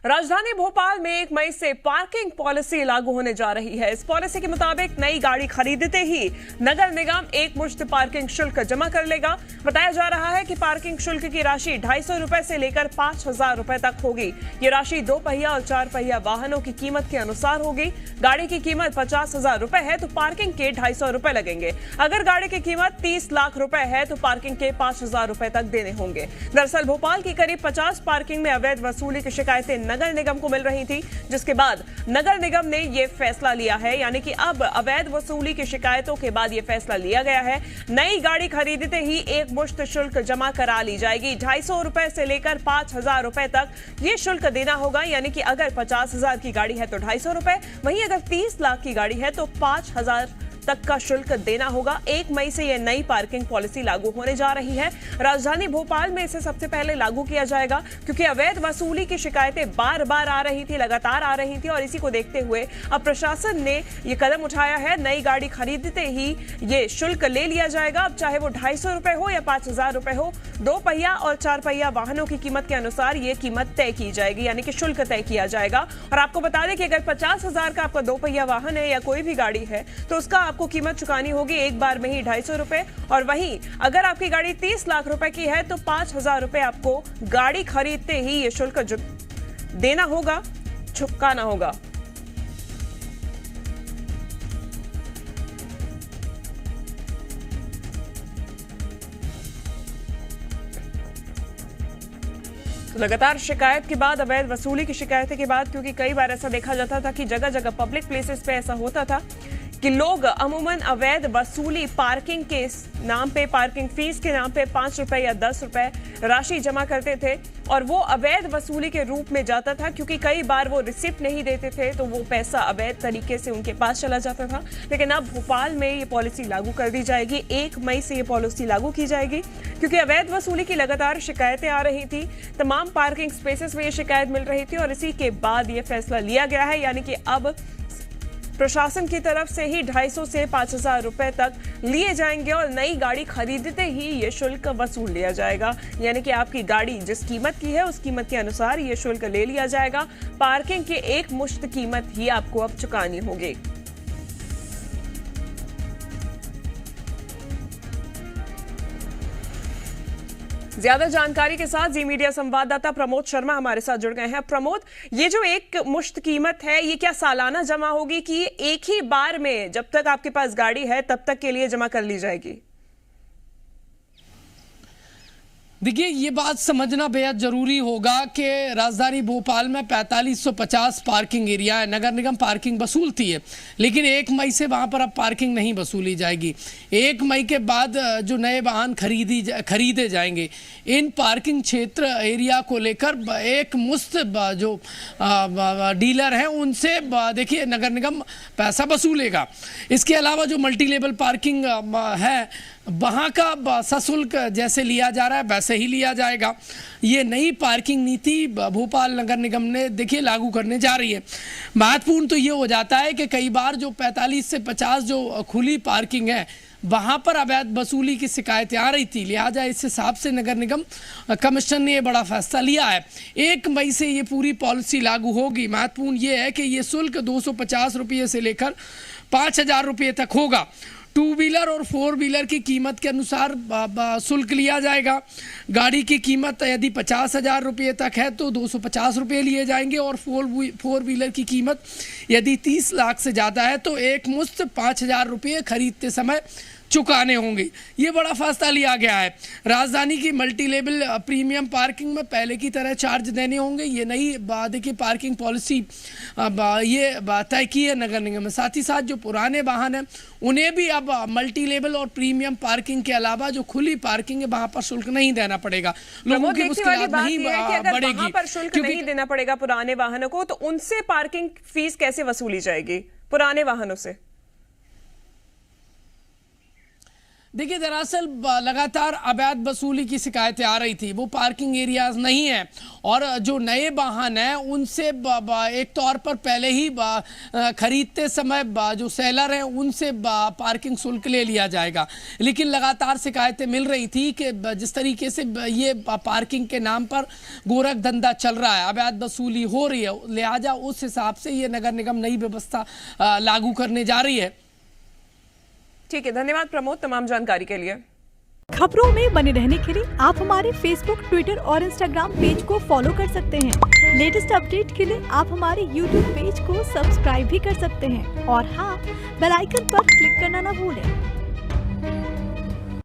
राजधानी भोपाल में 1 मई से पार्किंग पॉलिसी लागू होने जा रही है। इस पॉलिसी के मुताबिक नई गाड़ी खरीदते ही नगर निगम एक मुश्त पार्किंग शुल्क जमा कर लेगा। बताया जा रहा है कि पार्किंग शुल्क की राशि 250 रुपए से लेकर 5000 रुपए तक होगी। ये राशि 2 पहिया और 4 पहिया वाहनों की कीमत के अनुसार होगी। गाड़ी की कीमत 50,000 रुपए है तो पार्किंग के 250 रुपए लगेंगे। अगर गाड़ी की कीमत 30 लाख रुपए है तो पार्किंग के 5000 रुपए तक देने होंगे। दरअसल भोपाल की करीब 50 पार्किंग में अवैध वसूली की शिकायतें नगर निगम को मिल रही थी, जिसके बाद नगर निगम ने यह फैसला लिया है। यानी कि अब अवैध वसूली की शिकायतों के बाद यह फैसला लिया गया है। नई गाड़ी खरीदते ही एक मुश्त शुल्क जमा करा ली जाएगी। 250 रुपए से लेकर 5000 रुपए तक यह शुल्क देना होगा। यानी कि अगर 50,000 की गाड़ी है तो 250 रुपए, वहीं अगर 30 लाख की गाड़ी है तो 5000 तक का शुल्क देना होगा। 1 मई से यह नई पार्किंग पॉलिसी लागू होने जा रही है। राजधानी भोपाल में इसे सबसे पहले लागू किया जाएगा, क्योंकि अवैध वसूली की शिकायतें बार बार आ रही थी, लगातार आ रही थी, और इसी को देखते हुए अब प्रशासन ने यह कदम उठाया है। नई गाड़ी खरीदते ही ये शुल्क ले लिया जाएगा। अब चाहे वो 250 रुपए हो या 5000 रुपए हो, 2 पहिया और 4 पहिया वाहनों की कीमत के अनुसार ये कीमत तय की जाएगी, यानी कि शुल्क तय किया जाएगा। और आपको बता दें कि अगर 50,000 का आपका 2 पहिया वाहन है या कोई भी गाड़ी है तो उसका आपको कीमत चुकानी होगी एक बार में ही 250 रुपए। और वहीं अगर आपकी गाड़ी 30 लाख रुपए की है तो 5000 रुपए आपको गाड़ी खरीदते ही ये शुल्क देना होगा, चुकाना होगा। लगातार शिकायत के बाद, अवैध वसूली की शिकायतें के बाद, क्योंकि कई बार ऐसा देखा जाता था कि जगह जगह पब्लिक प्लेसेस पे ऐसा होता था कि लोग अमूमन अवैध वसूली पार्किंग के नाम पे, पार्किंग फीस के नाम पे 5 रुपए या 10 रुपए राशि जमा करते थे, और वो अवैध वसूली के रूप में जाता था, क्योंकि कई बार वो रिसिप्ट नहीं देते थे तो वो पैसा अवैध तरीके से उनके पास चला जाता था। लेकिन अब भोपाल में ये पॉलिसी लागू कर दी जाएगी। 1 मई से ये पॉलिसी लागू की जाएगी, क्योंकि अवैध वसूली की लगातार शिकायतें आ रही थी। तमाम पार्किंग स्पेसेस में ये शिकायत मिल रही थी और इसी के बाद ये फैसला लिया गया है। यानी कि अब प्रशासन की तरफ से ही 250 से 5000 रुपए तक लिए जाएंगे और नई गाड़ी खरीदते ही ये शुल्क वसूल लिया जाएगा। यानी कि आपकी गाड़ी जिस कीमत की है उस कीमत के अनुसार ये शुल्क ले लिया जाएगा। पार्किंग की एक मुश्त कीमत ही आपको अब चुकानी होगी। ज्यादा जानकारी के साथ जी मीडिया संवाददाता प्रमोद शर्मा हमारे साथ जुड़ गए हैं। प्रमोद, ये जो एक मुश्त कीमत है, ये क्या सालाना जमा होगी कि एक ही बार में जब तक आपके पास गाड़ी है तब तक के लिए जमा कर ली जाएगी? देखिए, ये बात समझना बेहद जरूरी होगा कि राजधानी भोपाल में 4550 पार्किंग एरिया है। नगर निगम पार्किंग वसूलती है, लेकिन 1 मई से वहां पर अब पार्किंग नहीं वसूली जाएगी। 1 मई के बाद जो नए वाहन खरीदे जाएंगे, इन पार्किंग क्षेत्र एरिया को लेकर एक मुश्त जो डीलर हैं उनसे देखिए नगर निगम पैसा वसूलेगा। इसके अलावा जो मल्टी लेवल पार्किंग है वहाँ का सशुल्क जैसे लिया जा रहा है वैसे ही लिया जाएगा। ये नई पार्किंग नीति भोपाल नगर निगम ने देखिए लागू करने जा रही है। महत्वपूर्ण तो ये हो जाता है कि कई बार जो 45 से 50 जो खुली पार्किंग है वहाँ पर अवैध वसूली की शिकायतें आ रही थी, लिहाजा इस हिसाब से नगर निगम कमिश्नर ने ये बड़ा फैसला लिया है। 1 मई से ये पूरी पॉलिसी लागू होगी। महत्वपूर्ण ये है कि ये शुल्क 250 रुपये से लेकर 5000 रुपये तक होगा। 2 व्हीलर और 4 व्हीलर की कीमत के अनुसार शुल्क लिया जाएगा। गाड़ी की कीमत यदि 50,000 रुपये तक है तो 250 रुपये लिए जाएंगे, और 4 व्हीलर की कीमत यदि 30 लाख से ज़्यादा है तो एक मुश्त 5000 रुपये खरीदते समय चुकाने होंगे। ये बड़ा फैसला लिया गया है। राजधानी की मल्टी लेवल प्रीमियम पार्किंग में पहले की तरह चार्ज देने होंगे। ये नई देखिए पार्किंग पॉलिसी ये तय की है नगर निगम में। साथ ही साथ जो पुराने वाहन हैं उन्हें भी अब मल्टी लेवल और प्रीमियम पार्किंग के अलावा जो खुली पार्किंग है वहां पर शुल्क नहीं देना पड़ेगा। लोगों की मुश्किलात नहीं बढ़ेगी। वहां पर शुल्क नहीं देना पड़ेगा पुराने वाहनों को, तो उनसे पार्किंग फीस कैसे वसूली जाएगी पुराने वाहनों से? देखिए, दरअसल लगातार अवैध वसूली की शिकायतें आ रही थी। वो पार्किंग एरियाज नहीं है और जो नए वाहन हैं उनसे एक तौर पर पहले ही खरीदते समय जो सेलर हैं उनसे पार्किंग शुल्क ले लिया जाएगा। लेकिन लगातार शिकायतें मिल रही थी कि जिस तरीके से ये पार्किंग के नाम पर गोरख धंधा चल रहा है, अवैध वसूली हो रही है, लिहाजा उस हिसाब से ये नगर निगम नई व्यवस्था लागू करने जा रही है। ठीक है, धन्यवाद प्रमोद तमाम जानकारी के लिए। खबरों में बने रहने के लिए आप हमारे फेसबुक, ट्विटर और इंस्टाग्राम पेज को फॉलो कर सकते हैं। लेटेस्ट अपडेट के लिए आप हमारे यूट्यूब पेज को सब्सक्राइब भी कर सकते हैं और हाँ, बेल आइकन पर क्लिक करना ना भूलें।